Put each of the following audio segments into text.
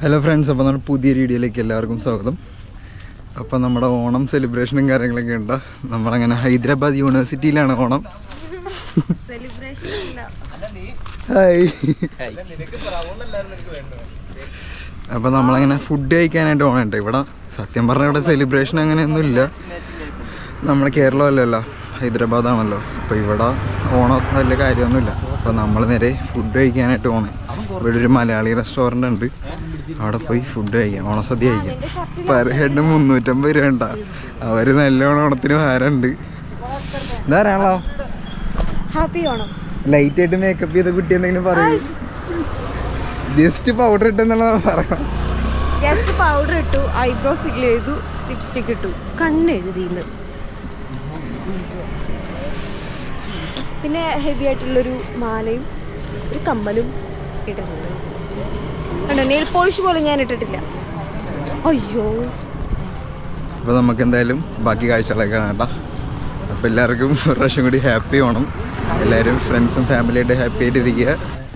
Hello friends, അപ്പോൾ നമ്മുടെ പുതിയ വീഡിയോയിലേക്ക് എല്ലാവർക്കും സ്വാഗതം. അപ്പോൾ നമ്മുടെ ഓണം സെലിബ്രേഷനും കാര്യങ്ങളൊക്കെ ഉണ്ട്. നമ്മളങ്ങനെ ഹൈദരാബാദ് യൂണിവേഴ്സിറ്റിയിലാണ് ഓണം. ഹായ്. അപ്പോൾ നമ്മളങ്ങനെ ഫുഡ് കഴിക്കാനായിട്ട് ഓണമുണ്ട്. ഇവിടെ സത്യം പറഞ്ഞാൽ ഇവിടെ സെലിബ്രേഷൻ അങ്ങനെയൊന്നുമില്ല. നമ്മുടെ കേരളമല്ലല്ലോ, ഹൈദരാബാദാണല്ലോ. അപ്പോൾ ഇവിടെ ഓണം വലിയ കാര്യമൊന്നുമില്ല. അപ്പോൾ നമ്മൾ നേരെ ഫുഡ് കഴിക്കാനായിട്ട് ഓണം. ഇവിടെ ഒരു മലയാളി റെസ്റ്റോറൻ്റ് ഉണ്ട്, അവിടെ പോയി ഫുഡ് കഴിക്കാം, ഓണസദ്യ കഴിക്കാം. പെർ ഹെഡ് 350 രൂപ ഉണ്ടാ. അവർ നല്ലോണം ഓണത്തിന് ഭാരമുണ്ട്. എന്താ പറയാണല്ലോ, ഹാപ്പി ഓണം. ലൈറ്റ് ആയിട്ട് മേക്കപ്പ് ചെയ്ത കുട്ടി എന്തെങ്കിലും പറയൂ. ജസ്റ്റ് പൗഡർ ഇട്ടെന്നുള്ളത് പറയണം. ജസ്റ്റ് പൗഡർ ഇട്ടു, ഐബ്രോ ഫിൽ ചെയ്തു, ലിപ്സ്റ്റിക് ഇട്ടു, കണ്ണെഴുതിയിന്ന്. പിന്നെ ഹെവി ആയിട്ടുള്ളൊരു മാലയും ഒരു കമ്മലും ഇട്ടിട്ടുണ്ട്. കണ്ടോ, നെയിൽ പോളിഷ് പോലും ഞാൻ ഇട്ടിട്ടില്ല. അയ്യോ. അപ്പോൾ നമുക്ക് എന്തായാലും ബാക്കി കാഴ്ചകളൊക്കെ കാണാം കേട്ടോ. അപ്പോൾ എല്ലാവർക്കും ഒരു പ്രാവശ്യം കൂടി ഹാപ്പി ഓണം. എല്ലാവരും ഫ്രണ്ട്സും ഫാമിലിയായിട്ട് ഹാപ്പി ആയിട്ട് ഇരിക്കുക.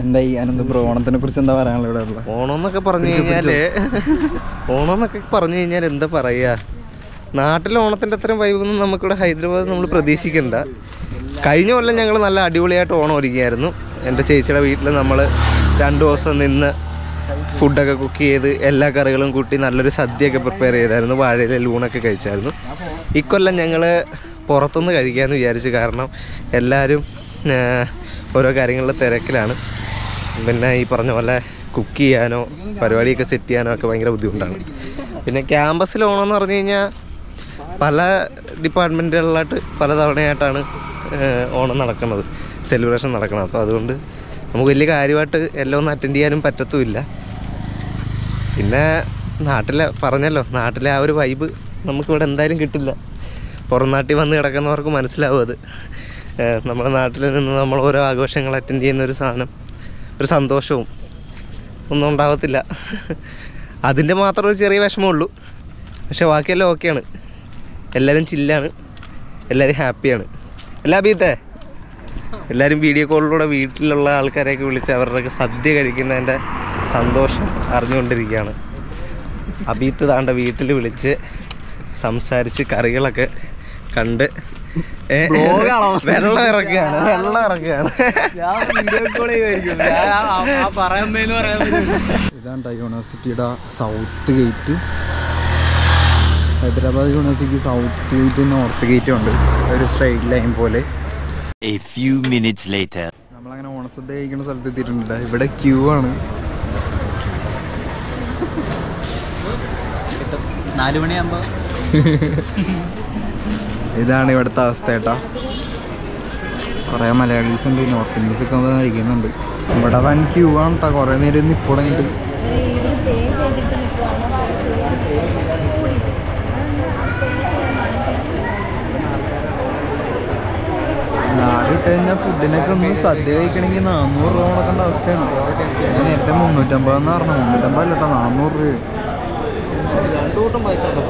എന്താ ഈ ആനന്ദ് ബ്രോ, ഓണത്തിനെ കുറിച്ച് എന്താ പറയാനുള്ള ഇവിടെ ഉള്ളത്? ഓണം എന്നൊക്കെ പറഞ്ഞു കഴിഞ്ഞാൽ എന്താ പറയുക, നാട്ടിലെ ഓണത്തിൻ്റെ അത്രയും വൈബൊന്നും നമുക്കിവിടെ ഹൈദരാബാദ് നമ്മൾ പ്രതീക്ഷിക്കണ്ട. കഴിഞ്ഞ കൊല്ലം ഞങ്ങൾ നല്ല അടിപൊളിയായിട്ട് ഓണം ഒരുക്കിയായിരുന്നു. എൻ്റെ ചേച്ചിയുടെ വീട്ടിൽ നമ്മൾ 2 ദിവസം നിന്ന് ഫുഡൊക്കെ കുക്ക് ചെയ്ത് എല്ലാ കറികളും കൂട്ടി നല്ലൊരു സദ്യയൊക്കെ പ്രിപ്പയർ ചെയ്തായിരുന്നു. വാഴയിലെ ലൂണൊക്കെ കഴിച്ചായിരുന്നു. ഇക്കൊല്ലം ഞങ്ങൾ പുറത്തുനിന്ന് കഴിക്കാമെന്ന് വിചാരിച്ചു. കാരണം എല്ലാവരും ഓരോ കാര്യങ്ങളുടെ തിരക്കിലാണ്. പിന്നെ ഈ പറഞ്ഞ പോലെ കുക്ക് ചെയ്യാനോ പരിപാടിയൊക്കെ സെറ്റ് ചെയ്യാനോ ഒക്കെ ഭയങ്കര ബുദ്ധിമുട്ടാണ്. പിന്നെ ക്യാമ്പസിൽ ഓണമെന്ന് പറഞ്ഞു കഴിഞ്ഞാൽ പല ഡിപ്പാർട്ട്മെൻറ്റുകളിലായിട്ട് പല തവണയായിട്ടാണ് ഓണം നടക്കുന്നത്, സെലിബ്രേഷൻ നടക്കുന്നത്. അപ്പോൾ അതുകൊണ്ട് നമുക്ക് വലിയ കാര്യമായിട്ട് എല്ലാം ഒന്നും അറ്റൻഡ് ചെയ്യാനും പറ്റത്തുമില്ല. പിന്നെ നാട്ടിലെ ആ ഒരു വൈബ് നമുക്കിവിടെ എന്തായാലും കിട്ടില്ല. പുറം നാട്ടിൽ വന്ന് കിടക്കുന്നവർക്ക് മനസ്സിലാവും അത്. നമ്മുടെ നാട്ടിൽ നിന്ന് നമ്മൾ ഓരോ ആഘോഷങ്ങൾ അറ്റൻഡ് ചെയ്യുന്ന ഒരു സാധനം, ഒരു സന്തോഷവും ഒന്നും ഉണ്ടാകത്തില്ല. അതിൻ്റെ മാത്രം ഒരു ചെറിയ വിഷമമുള്ളൂ. പക്ഷെ ബാക്കിയെല്ലാം ഓക്കെയാണ്. എല്ലാവരും ചില്ലാണ്, എല്ലാവരും ഹാപ്പിയാണ്. എല്ലാവരും വീഡിയോ കോളിലൂടെ വീട്ടിലുള്ള ആൾക്കാരെയൊക്കെ വിളിച്ച് അവരുടെയൊക്കെ സദ്യ കഴിക്കുന്നതിൻ്റെ സന്തോഷം അറിഞ്ഞുകൊണ്ടിരിക്കുകയാണ്. അബീത്ത് താണ്ട വീട്ടിൽ വിളിച്ച് സംസാരിച്ച് കറികളൊക്കെ കണ്ട് വെള്ളം ഇറക്കുകയാണ്. ഇതാണ് യൂണിവേഴ്സിറ്റിയുടെ south gate. Hyderabad university south gate, north ഗേറ്റും ഉണ്ട്, ഒരു സ്ട്രെയിറ്റ് ലൈൻ പോലെ. A few minutes later. നമ്മളങ്ങനെ ഓണസദ്യ കഴിക്കുന്ന സ്ഥലത്ത് എത്തിയിട്ടുണ്ട്. ഇവിടെ ക്യൂ ആണ്. 4 മണിയാകുമ്പോൾ ഇതാണ് ഇവിടുത്തെ അവസ്ഥ കേട്ടോ. കുറേ മലയാളീസ് ഉണ്ട്, നോർത്ത് ഇന്ത്യൻസ് ഒക്കെ വന്ന് കഴിക്കുന്നുണ്ട്. ഇവിടെ വൻ ക്യൂ ആണ് കേട്ടോ. കുറേ നേരം നിൽപ്പുടങ്ങിയിട്ട് നാടിട്ട് കഴിഞ്ഞാൽ ഫുഡിനൊക്കെ ഒന്ന് സദ്യ കഴിക്കണമെങ്കിൽ 400 രൂപ കൊടുക്കേണ്ട അവസ്ഥയാണ്. ഞാൻ നേരത്തെ 350 എന്ന് പറഞ്ഞു. 350 അല്ല കേട്ടോ, 400 രൂപ.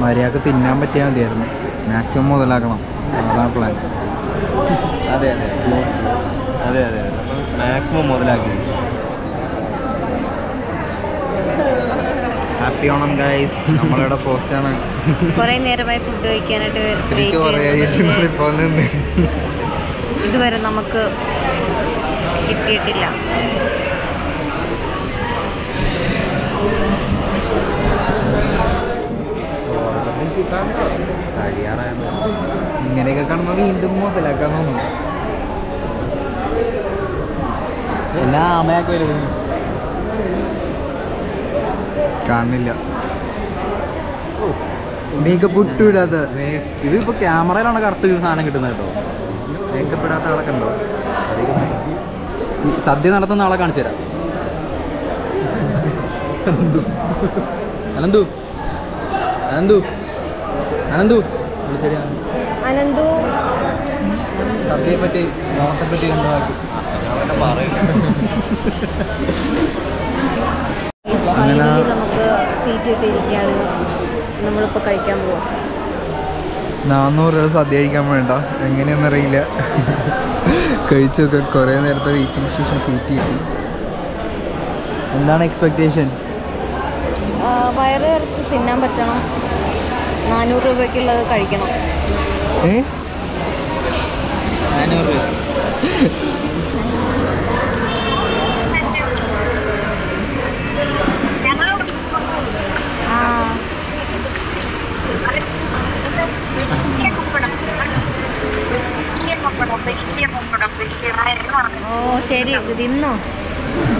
മര്യാദക്ക് തിന്നാൻ പറ്റിയാൽ മതിയായിരുന്നു. മാക്സിമം മുതലാക്കണം, അതാണ് പ്ലാൻ. അതെ മാക്സിമം മുതലാക്കി. Happy Onam guys. നമ്മളിവിടെ പോസ്റ്റാണ്. കുറെ നേരമായി ഫുഡ് കഴിക്കാനായിട്ട് ഇതുവരെ നമുക്ക് കിട്ടിയിട്ടില്ല. ഇങ്ങനെയൊക്കെ കാണുമ്പോൾ വീണ്ടും മുതലാക്കാൻ തോന്നുന്നു. എല്ലാ അമ്മയൊക്കെ കാണില്ല. മേക്കപ്പ് ഇട്ടിടാത്ത ഇതിപ്പോൾ ക്യാമറയിലാണ് കറക്റ്റ് സാധനം കിട്ടുന്നത് കേട്ടോ. മേക്കപ്പ് ഇടാത്ത ആളൊക്കെ ഉണ്ടോ? സദ്യ നടത്തുന്ന ആളെ കാണിച്ചു തരാം. അനന്തു സദ്യയെ പറ്റി ഓണത്തെ പറ്റി കണ്ടു. നമുക്ക് സീറ്റ് ഇട്ടിരിക്കുകയാണ്. നമ്മളിപ്പോൾ കഴിക്കാൻ പോവാം. 400 രൂപ സദ്യ കഴിക്കാൻ വേണ്ട, എങ്ങനെയാണെന്നറിയില്ല. കഴിച്ചൊക്കെ കുറേ നേരത്തെ വെയിറ്റിംഗ് ശേഷം സീറ്റ് കിട്ടി. എന്താണ് എക്സ്പെക്റ്റേഷൻ? വയറ് നിറച്ച് തിന്നാൻ പറ്റണം. 400 രൂപയ്ക്കുള്ളത് കഴിക്കണം. 400 രൂപ. ഓ ശരി, തിന്നോ.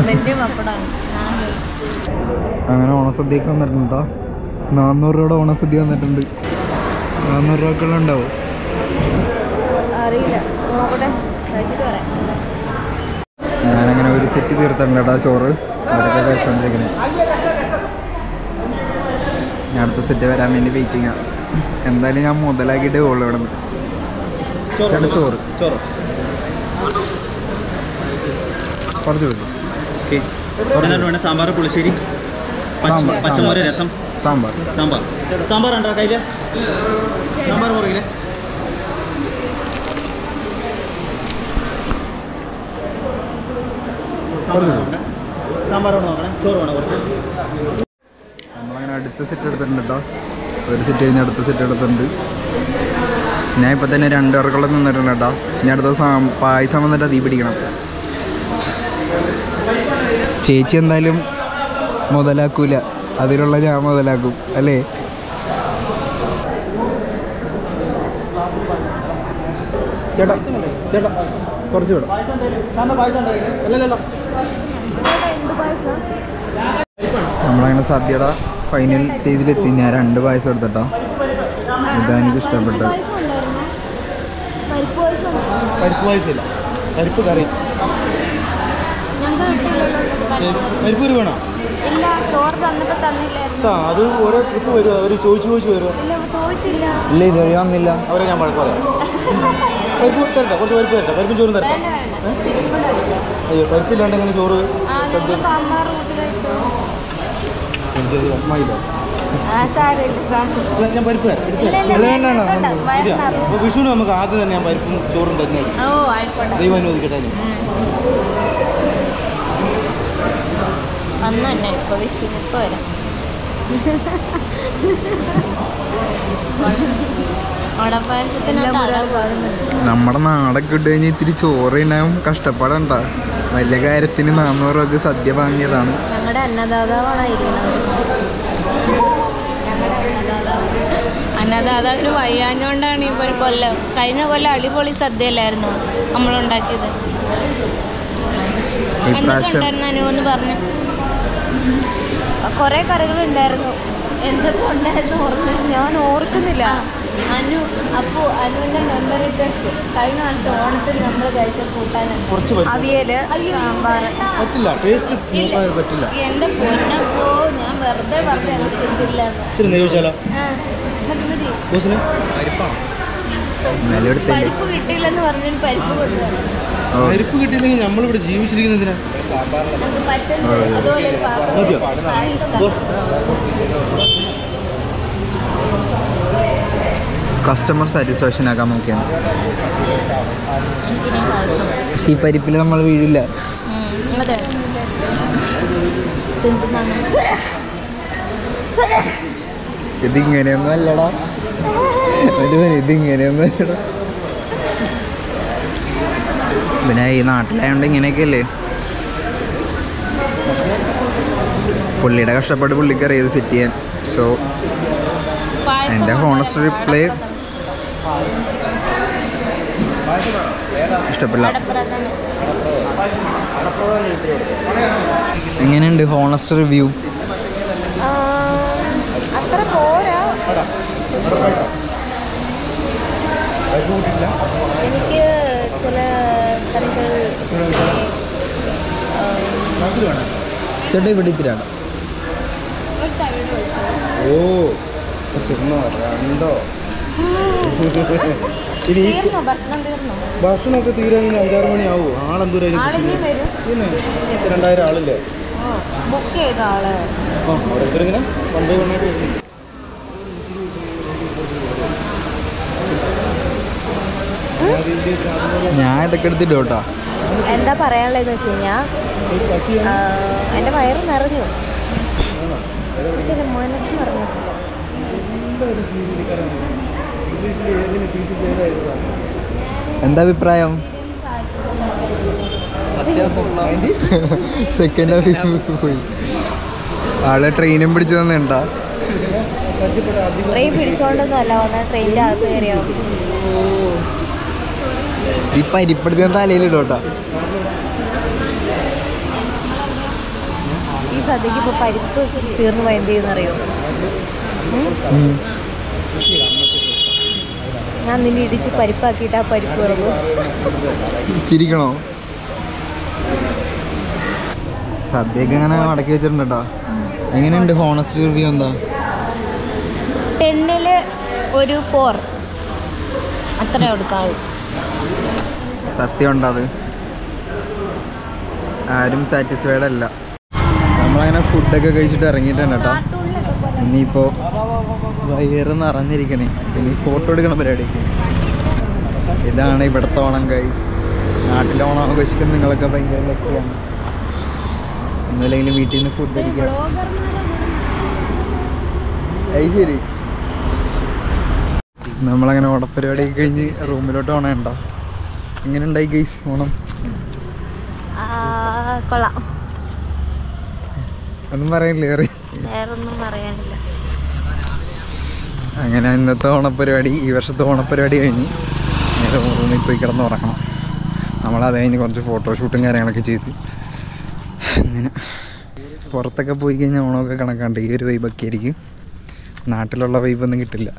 വലിയ പപ്പടം. അങ്ങനെ ഓണസദ്യയൊക്കെ വന്നിട്ടുണ്ടോ? 400 രൂപയുടെ ഓണസദ്യ വന്നിട്ടുണ്ട്. 400 രൂപക്കുള്ള ഉണ്ടാവും. അറിയില്ല, നോക്കട്ടെ, കഴിച്ചിട്ട് പറയാം. ഞാനങ്ങനെ ഒരു സെറ്റ് തീർത്തിട്ടുണ്ടോ ചോറ്. അവരൊക്കെ കഴിച്ചുകൊണ്ടിരിക്കണേ. ഞാൻ അടുത്ത സെറ്റ് വരാൻ വേണ്ടി വെയിറ്റിംഗാണ്. എന്തായാലും ഞാൻ മുതലാക്കിയിട്ടേ ഉള്ളൂ ഇവിടെ നിന്ന്. ചോറ് കുറച്ച് കൊടുക്കും. സാമ്പാർ, പുളിശ്ശേരി, പച്ചമോര്, രസം, സാമ്പാർ ഉണ്ടോ കയ്യില്? സാമ്പാർ പുറകില്. സാമ്പാർ വേണോ നോക്കണേ? ചോറ് വേണോ കുറച്ച്? നമ്മളങ്ങനെ അടുത്ത സെറ്റ് എടുത്തിട്ടുണ്ട് കേട്ടോ. ഒരു സെറ്റ് കഴിഞ്ഞ് അടുത്ത സെറ്റ് എടുത്തിട്ടുണ്ട്. ഞാൻ ഇപ്പം തന്നെ 2 പേർക്കുള്ള നിന്നിട്ടുണ്ട് കേട്ടോ. ഇനി അടുത്ത പായസം വന്നിട്ട് തീ പിടിക്കണം. ചേച്ചി എന്തായാലും മുതലാക്കൂല, അതിലുള്ള ഞാൻ മുതലാക്കും അല്ലേ? ചേട്ടാ കുറച്ച് വിടാം. നമ്മളങ്ങനെ സദ്യയുടെ ഫൈനൽ സ്റ്റേജിലെത്തി. ഞാൻ 2 പായസം എടുത്തിട്ടോ. ഇതാണ് എനിക്ക് ഇഷ്ടപ്പെട്ടത്. പരിപ്പ് പായസമില്ല, പരിപ്പ് കറി. പരിപ്പ് കറി വേണോ? അത് ഓരോ ട്രിപ്പ് വരുമോ? അവർ ചോദിച്ചു വരുമോ? ഇല്ല, ഇതുവരെ വന്നില്ല. അവരെ ഞാൻ വഴക്ക് പറയാം. പരിപ്പ് തരട്ടെ, കുറച്ച് പരിപ്പ് തരട്ടെ, പരിപ്പും ചോറും തരട്ടെ. അയ്യോ, പരിപ്പില്ലാണ്ട് എങ്ങനെ ചോറ്? സദ്യ ഞാൻ പരിപ്പ് തരാം. അപ്പോൾ വിഷുവിന് നമുക്ക് ആദ്യം തന്നെ ഞാൻ പരിപ്പും ചോറും തന്നെയായിരിക്കും. ദൈവം അനുവദിക്കട്ടെ. നമ്മുടെ നാടൊക്കെ ഇട്ട് കഴിഞ്ഞ് ഇത്തിരി ചോറ് തിന്നാൻ കഷ്ടപ്പാടണ്ട. വലിയ കാര്യത്തിന് 400 രൂപക്ക് സദ്യ വാങ്ങിയതാണ്. ഞങ്ങളുടെ അന്നദാതാവാണ് അന്നദാതാവിന് വയ്യാഞ്ഞോണ്ടാണ് ഇപ്പോൾ ഒരു കൊല്ലം. കഴിഞ്ഞ കൊല്ലം അടിപൊളി സദ്യയല്ലായിരുന്നു നമ്മളുണ്ടാക്കിയത്. എന്തൊക്കെയുണ്ടായിരുന്നു അനുവെന്ന് പറഞ്ഞു? കുറേ കറികളുണ്ടായിരുന്നു. എന്തൊക്കെ ഉണ്ടായിരുന്നു ഞാൻ ഓർക്കുന്നില്ല. അനുവിന്റെ മെമ്മറി ടെസ്റ്റ് കഴിഞ്ഞ വർഷം ഓണത്തിന് നമ്മൾ കഴിച്ച കൂട്ടാനുണ്ട്. അവിയല്, സാമ്പാർ. എന്റെ പൊന്നപ്പോ ഞാൻ വെറുതെ പറഞ്ഞു തിന്നില്ല. പരിപ്പ് കിട്ടിയില്ലെന്ന് പറഞ്ഞൊരു പരിപ്പ് കൊടുത്തു. പരിപ്പ് കിട്ടിയില്ലെങ്കിൽ നമ്മളിവിടെ ജീവിച്ചിരിക്കുന്നതിനാ. അതുപോലെ കസ്റ്റമർ സാറ്റിസ്ഫാക്ഷൻ ആക്കാൻ നോക്കിയാണ്. പക്ഷെ ഈ പരിപ്പിൽ നമ്മൾ വീഴില്ല. ഇതിങ്ങനെയൊന്നും അല്ലടാ, ഇതിങ്ങനെയൊന്നും അല്ലടാ. പിന്നെ ഈ നാട്ടിലായോണ്ട് ഇങ്ങനെയൊക്കെയല്ലേ. പുള്ളിയുടെ കഷ്ടപ്പാട് പുള്ളിക്കറിയത് സെറ്റ് ചെയ്യാൻ. സോ എൻ്റെ ഹോണസ്റ്റ് റിപ്ലൈ ഇഷ്ടപ്പെടില്ല. എങ്ങനെയുണ്ട് ഹോണസ്റ്റ് റിവ്യൂ? അത്ര പോരാ. എനിക്ക് ചില കറികൾ ചേട്ടാ ഇവിടെ ഇത്തിരിയാണ്. ഓ രണ്ടോ ഇനി ഭക്ഷണമൊക്കെ തീരാൻ 5-6 മണിയാവോ? ആളെന്തോരം? പിന്നെ 2000 ആളില്ലേ? ബുക്ക് ചെയ്ത ആള് ഓരോരുത്തരിങ്ങനെ കൊണ്ടേ കൊണ്ടായിട്ട് വരുന്നു. ഞാൻ ഇതൊക്കെ എടുത്തിട്ട് കേട്ടോ. എന്താ പറയാനുള്ളതെന്ന് വെച്ച് കഴിഞ്ഞാൽ എൻ്റെ വയറ് നിറഞ്ഞു, പക്ഷെ എൻ്റെ മനസ്സ് നിറഞ്ഞിട്ടില്ല. എന്താ അഭിപ്രായം? സെക്കൻഡ് ഹാഫ് പോയി. ആളെ ട്രെയിനും പിടിച്ചു തന്നെയുണ്ടാ? ട്രെയിൻ പിടിച്ചോണ്ടൊന്നും അല്ല വന്നാൽ ട്രെയിനിൻ്റെ അകത്ത് കയറിയാ മതി. ഈ പരിപ്പെടുത്തി തലയിലിടോട്ടാ. ഈ സദ്യക്ക് ഇപ്പോൾ പരിപ്പ് തീർന്നു പോയി, എന്ത് ചെയ്യുന്നറിയോ? ഞാൻ നിന്നെ ഇടിച്ച് പരിപ്പാക്കിയിട്ട് ആ പരിപ്പ് കിടക്കും. ചിരിക്കണോ? സദ്യയൊക്കെ ഇങ്ങനെ മടക്കി വെച്ചിട്ടുണ്ട് കേട്ടോ. എങ്ങനെയുണ്ട് ഹോണസ്റ്റ് റിവ്യൂ? എന്താ 10ൽ ഒരു 4 അത്രേ കൊടുക്കാവൂ. സത്യം ഉണ്ടോ? അത് ആരും സാറ്റിസ്ഫൈഡ് അല്ല. നമ്മളങ്ങനെ ഫുഡൊക്കെ കഴിച്ചിട്ട് ഇറങ്ങിയിട്ടുണ്ട് കേട്ടോ. ഇനിയിപ്പോൾ വയറ് നിറഞ്ഞിരിക്കണേ. ഇനി ഫോട്ടോ എടുക്കണ പരിപാടി. ഇതാണ് ഇവിടുത്തെ ഓണം ഗൈസ്. നാട്ടിലെ ഓണം ആഘോഷിക്കുന്ന നിങ്ങളൊക്കെ ഭയങ്കര ലക്കിയാണ്. ഒന്നുമില്ലെങ്കിലും വീട്ടിൽ നിന്ന് ഫുഡ് കഴിക്കാം. അത് ശരി. നമ്മളങ്ങനെ ഓണപ്പരിപാടി കഴിഞ്ഞ് റൂമിലോട്ട് ഓണം ഉണ്ടോ? എങ്ങനെ ഉണ്ടായി ഗൈസ് ഓണം? കൊള്ളാം. ഒന്നും പറയാനില്ല. വേറൊന്നും പറയാനില്ല. അങ്ങനെ ഇന്നത്തെ ഓണപ്പരിപാടി, ഈ വർഷത്തെ ഓണപ്പരിപാടി കഴിഞ്ഞ് നേരെ റൂമിൽ പോയി കിടന്ന് ഉറങ്ങണം. നമ്മളത് കഴിഞ്ഞ് കുറച്ച് ഫോട്ടോഷൂട്ടും കാര്യങ്ങളൊക്കെ ചെയ്ത് അങ്ങനെ പുറത്തൊക്കെ പോയി കഴിഞ്ഞാൽ ഓണമൊക്കെ കണക്കാണ്ട് ഈ ഒരു വൈബൊക്കെ ആയിരിക്കും. നാട്ടിലുള്ള വൈബൊന്നും കിട്ടില്ല.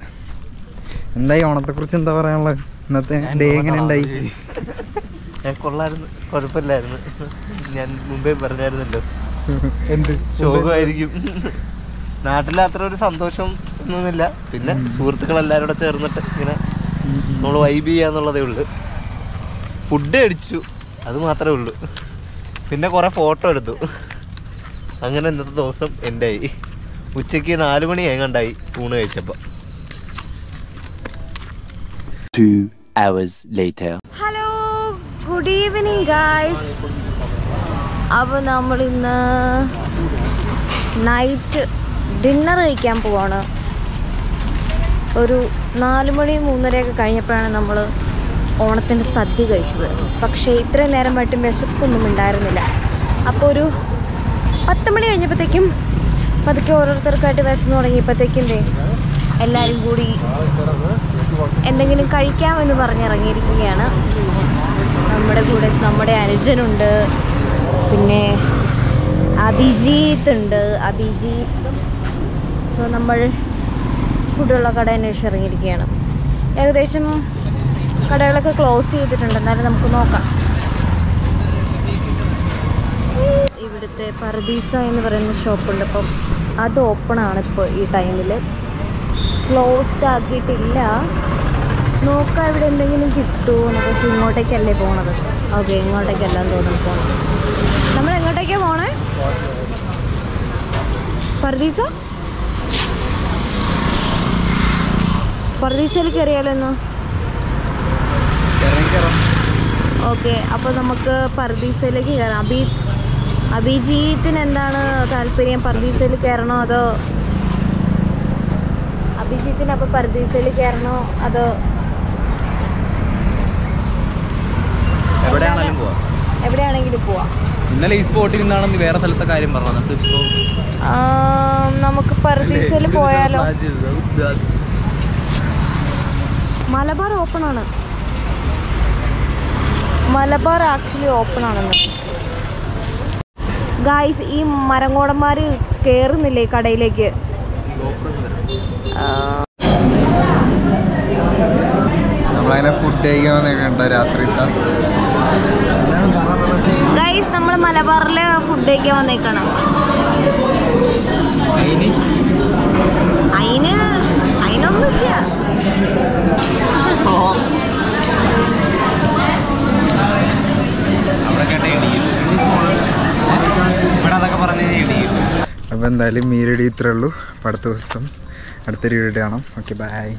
എന്തായി ഓണത്തെക്കുറിച്ച് എന്താ പറയാനുള്ളത്? ഇന്നത്തെ ഡേ എങ്ങനെ ഉണ്ടായി? കൊള്ളായിരുന്നു, കുഴപ്പമില്ലായിരുന്നു. ഞാൻ മുമ്പേ പറഞ്ഞായിരുന്നല്ലോ എന്ത് ശോകമായിരിക്കും. നാട്ടിൽ അത്ര ഒരു സന്തോഷം ഒന്നുമില്ല. പിന്നെ സുഹൃത്തുക്കളെല്ലാവരും കൂടെ ചേർന്നിട്ട് ഇങ്ങനെ നമ്മൾ വൈബ് ചെയ്യാന്നുള്ളതേ ഉള്ളൂ. ഫുഡ് അടിച്ചു, അത് മാത്രമേ ഉള്ളൂ. പിന്നെ കുറേ ഫോട്ടോ എടുത്തു. അങ്ങനെ ഇന്നത്തെ ദിവസം എൻ്റെ ആയി. ഉച്ചയ്ക്ക് 4 മണി എങ്ങാണ്ടായി ഊണ് കഴിച്ചപ്പോൾ. 2 hours later. Hello, good evening guys. അപ്പോൾ നമ്മളിന്ന് നൈറ്റ് ഡിന്നർ കഴിക്കാൻ പോവാണ്. ഒരു 4 മണി 3:30 കഴിഞ്ഞപ്പോഴാണ് നമ്മൾ ഓണത്തിൻ്റെ സദ്യ കഴിച്ചത്. പക്ഷേ ഇത്രയും നേരമായിട്ടും വിശപ്പൊന്നും ഉണ്ടായിരുന്നില്ല. അപ്പോൾ ഒരു 10 മണി കഴിഞ്ഞപ്പോഴത്തേക്കും പതുക്കെ ഓരോരുത്തർക്കായിട്ട് വിശന്ന് തുടങ്ങിയപ്പോഴത്തേക്കും എല്ലാവരും കൂടി എന്തെങ്കിലും കഴിക്കാമെന്ന് പറഞ്ഞിറങ്ങിയിരിക്കുകയാണ്. നമ്മുടെ കൂടെ നമ്മുടെ അനുജനുണ്ട്, പിന്നെ അഭിജീത്ത് ഉണ്ട്. സോ നമ്മൾ ഫുഡുള്ള കട അന്വേഷിച്ച് ഇറങ്ങിയിരിക്കുകയാണ്. ഏകദേശം കടകളൊക്കെ ക്ലോസ് ചെയ്തിട്ടുണ്ട്. എന്നാലും നമുക്ക് നോക്കാം. ഇവിടുത്തെ പർദീസ എന്ന് പറയുന്ന ഷോപ്പുണ്ട്. അപ്പം അത് ഓപ്പണാണ് ഇപ്പോൾ ഈ ടൈമിൽ. ക്ലോസ്ഡ് ആക്കിയിട്ടില്ല. നോക്കാം ഇവിടെ എന്തെങ്കിലും കിട്ടുമോ. നമുക്ക് ഇങ്ങോട്ടേക്കല്ലേ പോണത്? ഓക്കെ, ഇങ്ങോട്ടേക്കെല്ലാം തോന്നുന്നു പോകണം. നമ്മൾ എങ്ങോട്ടേക്കാണ് പോണേ? പർദീസയിൽ കയറിയാലോ ഒന്ന്? ഓക്കെ, അപ്പോൾ നമുക്ക് പർദീസയിലേക്ക് കയറാം. അഭിജീത്തിന് എന്താണ് താല്പര്യം? പർദീസയിൽ കയറണോ അതോ അഭിജീത്തിന് അപ്പോൾ പർദീസയിൽ കയറണോ അതോ എവിടെയാണെങ്കിലും പോവാം. ഇന്നലെ ഈ സ്പോട്ടിൽ നിന്നാണ് വേറെ സ്ഥലത്തെ കാര്യം പറഞ്ഞത്. നമുക്ക് പർദീസയിൽ പോയാലോ? മലബാർ ഓപ്പൺ ആണ്. മലബാർ ആക്ച്വലി ഓപ്പൺ ആണെന്ന് ഗായ്സ്. ഈ മരങ്ങോടന്മാർ കയറുന്നില്ല ഈ കടയിലേക്ക്. നമ്മളങ്ങനെ ഫുഡ് കഴിക്കാൻ വന്നിട്ടുണ്ട് രാത്രി. ഗായ്സ്, നമ്മൾ മലബാറിൽ ഫുഡ് കഴിക്കാൻ വന്നേക്കണം. അതിനൊന്നുമില്ല. അപ്പോൾ എന്തായാലും മീരടി ഇത്രേ ഉള്ളൂ. അപ്പോൾ അടുത്ത ദിവസം അടുത്തൊരു വീഡിയോ കാണാം. Okay, by.